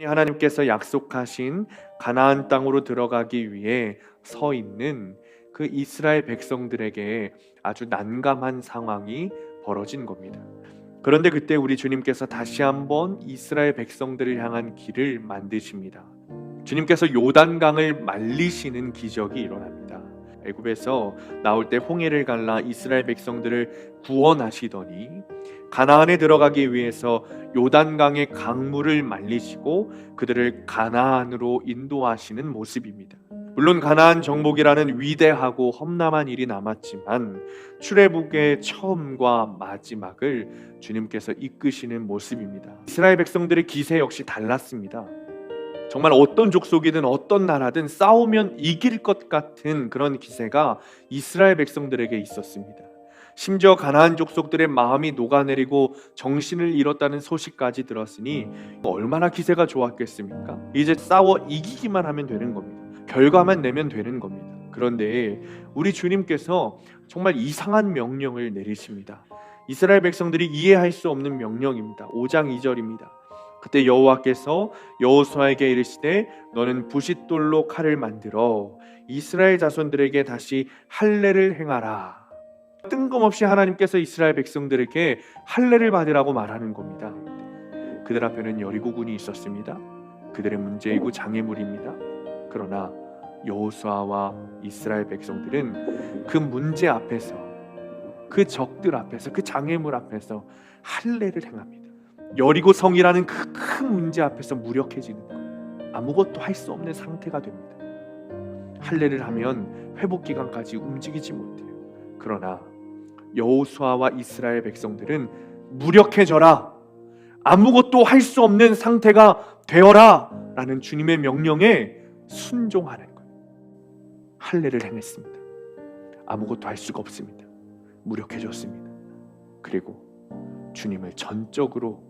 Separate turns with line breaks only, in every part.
하나님께서 약속하신 가나안 땅으로 들어가기 위해 서 있는 그 이스라엘 백성들에게 아주 난감한 상황이 벌어진 겁니다. 그런데 그때 우리 주님께서 다시 한번 이스라엘 백성들을 향한 길을 만드십니다. 주님께서 요단강을 말리시는 기적이 일어납니다. 애굽에서 나올 때 홍해를 갈라 이스라엘 백성들을 구원하시더니 가나안에 들어가기 위해서 요단강의 강물을 말리시고 그들을 가나안으로 인도하시는 모습입니다. 물론 가나안 정복이라는 위대하고 험난한 일이 남았지만 출애굽의 처음과 마지막을 주님께서 이끄시는 모습입니다. 이스라엘 백성들의 기세 역시 달랐습니다. 정말 어떤 족속이든 어떤 나라든 싸우면 이길 것 같은 그런 기세가 이스라엘 백성들에게 있었습니다. 심지어 가나안 족속들의 마음이 녹아내리고 정신을 잃었다는 소식까지 들었으니 얼마나 기세가 좋았겠습니까? 이제 싸워 이기기만 하면 되는 겁니다. 결과만 내면 되는 겁니다. 그런데 우리 주님께서 정말 이상한 명령을 내리십니다. 이스라엘 백성들이 이해할 수 없는 명령입니다. 5장 2절입니다. 그때 여호와께서 여호수아에게 이르시되 너는 부싯돌로 칼을 만들어 이스라엘 자손들에게 다시 할례를 행하라. 뜬금없이 하나님께서 이스라엘 백성들에게 할례를 받으라고 말하는 겁니다. 그들 앞에는 여리고군이 있었습니다. 그들의 문제이고 장애물입니다. 그러나 여호수아와 이스라엘 백성들은 그 문제 앞에서, 그 적들 앞에서, 그 장애물 앞에서 할례를 행합니다. 여리고 성이라는 그 큰 문제 앞에서 무력해지는 거예요. 아무것도 할 수 없는 상태가 됩니다. 할례를 하면 회복 기간까지 움직이지 못해요. 그러나 여호수아와 이스라엘 백성들은 무력해져라, 아무것도 할 수 없는 상태가 되어라 라는 주님의 명령에 순종하는 거예요. 할례를 행했습니다. 아무것도 할 수가 없습니다. 무력해졌습니다. 그리고 주님을 전적으로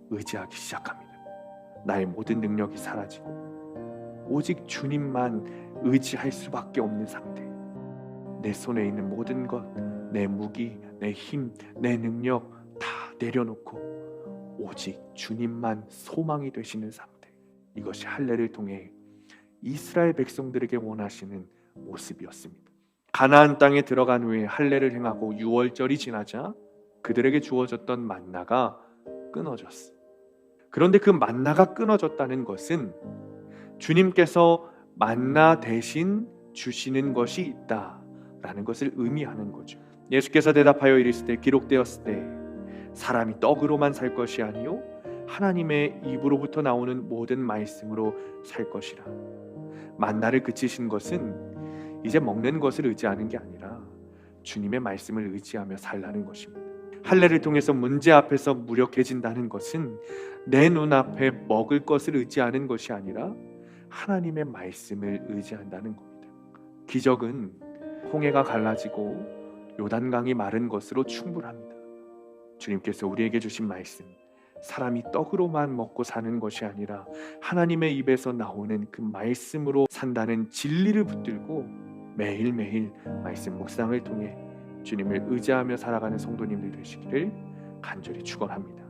의지하기 시작합니다. 나의 모든 능력이 사라지고 오직 주님만 의지할 수밖에 없는 상태. 내 손에 있는 모든 것, 내 무기, 내 힘, 내 능력 다 내려놓고 오직 주님만 소망이 되시는 상태. 이것이 할례를 통해 이스라엘 백성들에게 원하시는 모습이었습니다. 가나안 땅에 들어간 후에 할례를 행하고 6월절이 지나자 그들에게 주어졌던 만나가 끊어졌어. 그런데 그 만나가 끊어졌다는 것은 주님께서 만나 대신 주시는 것이 있다라는 것을 의미하는 거죠. 예수께서 대답하여 이르시되 기록되었을 때 사람이 떡으로만 살 것이 아니요 하나님의 입으로부터 나오는 모든 말씀으로 살 것이라. 만나를 그치신 것은 이제 먹는 것을 의지하는 게 아니라 주님의 말씀을 의지하며 살라는 것입니다. 할례를 통해서 문제 앞에서 무력해진다는 것은 내 눈앞에 먹을 것을 의지하는 것이 아니라 하나님의 말씀을 의지한다는 겁니다. 기적은 홍해가 갈라지고 요단강이 마른 것으로 충분합니다. 주님께서 우리에게 주신 말씀, 사람이 떡으로만 먹고 사는 것이 아니라 하나님의 입에서 나오는 그 말씀으로 산다는 진리를 붙들고 매일매일 말씀 묵상을 통해 주님을 의지하며 살아가는 성도님들 되시기를 간절히 축원합니다.